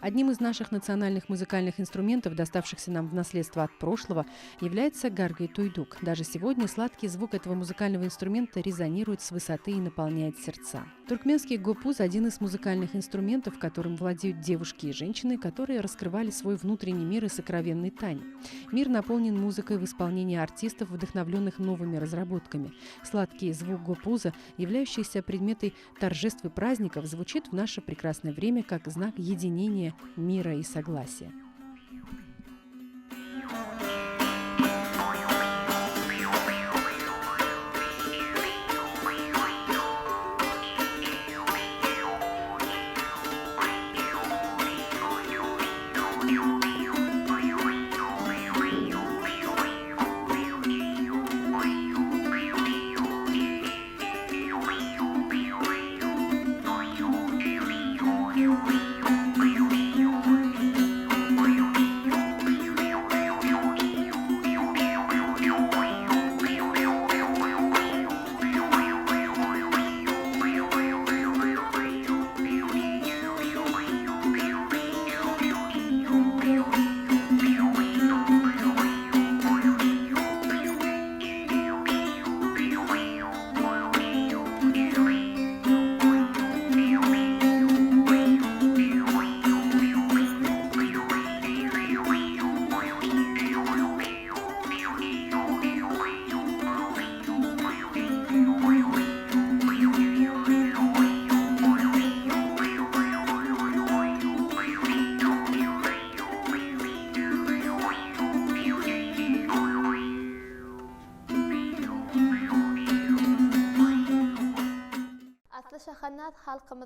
Одним из наших национальных музыкальных инструментов, доставшихся нам в наследство от прошлого, является гаргай-туйдук. Даже сегодня сладкий звук этого музыкального инструмента резонирует с высоты и наполняет сердца. Туркменский гопуз – один из музыкальных инструментов, которым владеют девушки и женщины, которые раскрывали свой внутренний мир и сокровенный тань. Мир наполнен музыкой в исполнении артистов, вдохновленных новыми разработками. Сладкий звук гопуза, являющийся предметом торжеств и праздников, звучит в наше прекрасное время как знак единения, мира и согласия.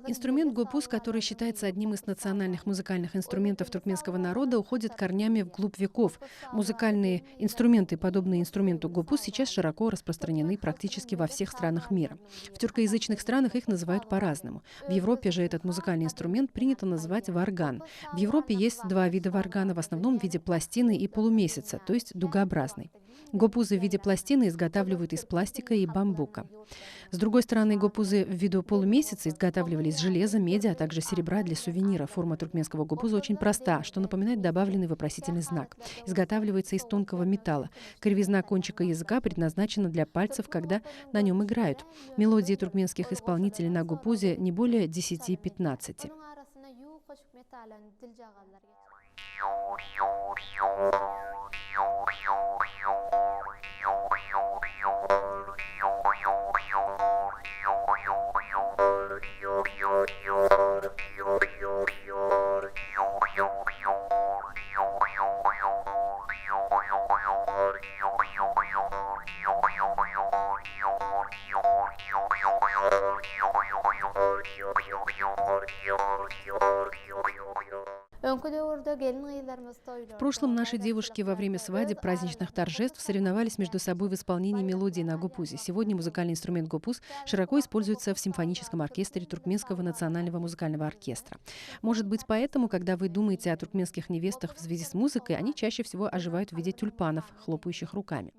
Инструмент гопуз, который считается одним из национальных музыкальных инструментов туркменского народа, уходит корнями вглубь веков. Музыкальные инструменты, подобные инструменту гопуз, сейчас широко распространены практически во всех странах мира. В тюркоязычных странах их называют по-разному. В Европе же этот музыкальный инструмент принято называть варган. В Европе есть два вида варгана, в основном в виде пластины и полумесяца, то есть дугообразный. Гопузы в виде пластины изготавливают из пластика и бамбука. С другой стороны, гопузы в виде полумесяца изготавливались из железа, меди, а также серебра для сувенира. Форма туркменского гопуза очень проста, что напоминает добавленный вопросительный знак. Изготавливается из тонкого металла. Кривизна кончика языка предназначена для пальцев, когда на нем играют. Мелодии туркменских исполнителей на гопузе не более 10-15. В прошлом наши девушки во время свадеб, праздничных торжеств соревновались между собой в исполнении мелодии на гопузе. Сегодня музыкальный инструмент гопуз широко используется в симфоническом оркестре Туркменского национального музыкального оркестра. Может быть, поэтому, когда вы думаете о туркменских невестах в связи с музыкой, они чаще всего оживают в виде тюльпанов, хлопающих руками.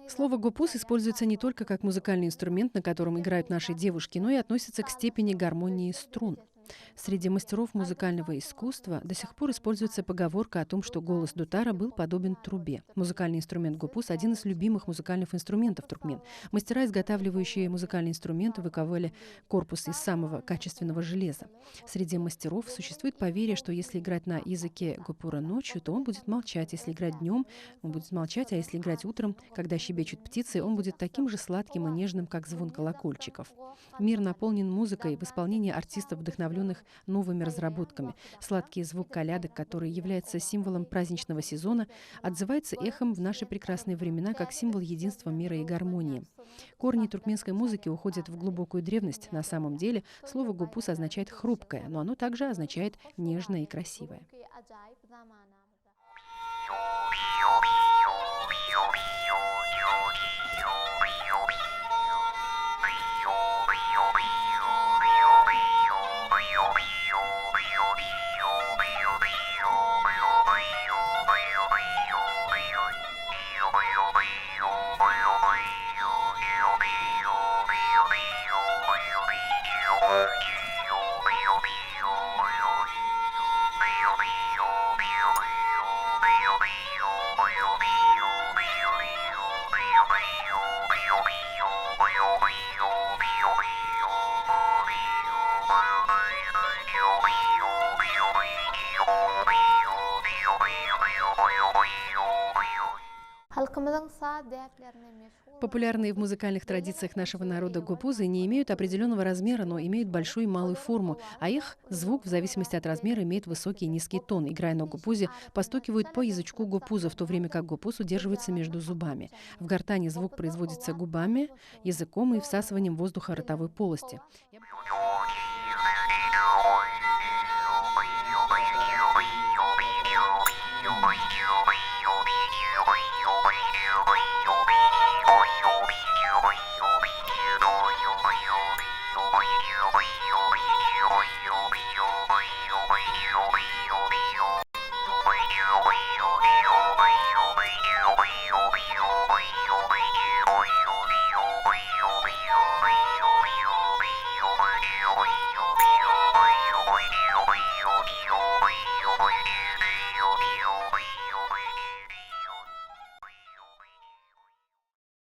Слово «гопуз» используется не только как музыкальный инструмент, на котором играют наши девушки, но и относится к степени гармонии струн. Среди мастеров музыкального искусства до сих пор используется поговорка о том, что голос дутара был подобен трубе. Музыкальный инструмент гопус — один из любимых музыкальных инструментов туркмен. Мастера, изготавливающие музыкальные инструменты, выковывали корпус из самого качественного железа. Среди мастеров существует поверье, что если играть на языке гопура ночью, то он будет молчать. Если играть днем, он будет молчать, а если играть утром, когда щебечут птицы, он будет таким же сладким и нежным, как звон колокольчиков. Мир наполнен музыкой в исполнении артистов, вдохновленных новыми разработками. Сладкий звук колядок, который является символом праздничного сезона, отзывается эхом в наши прекрасные времена как символ единства, мира и гармонии. Корни туркменской музыки уходят в глубокую древность. На самом деле слово «гопус» означает «хрупкое», но оно также означает «нежное» и «красивое». Популярные в музыкальных традициях нашего народа гопузы не имеют определенного размера, но имеют большую и малую форму, а их звук в зависимости от размера имеет высокий и низкий тон. Играя на гопузе, постукивают по язычку гопуза, в то время как гопуз удерживается между зубами. В гортани звук производится губами, языком и всасыванием воздуха ротовой полости.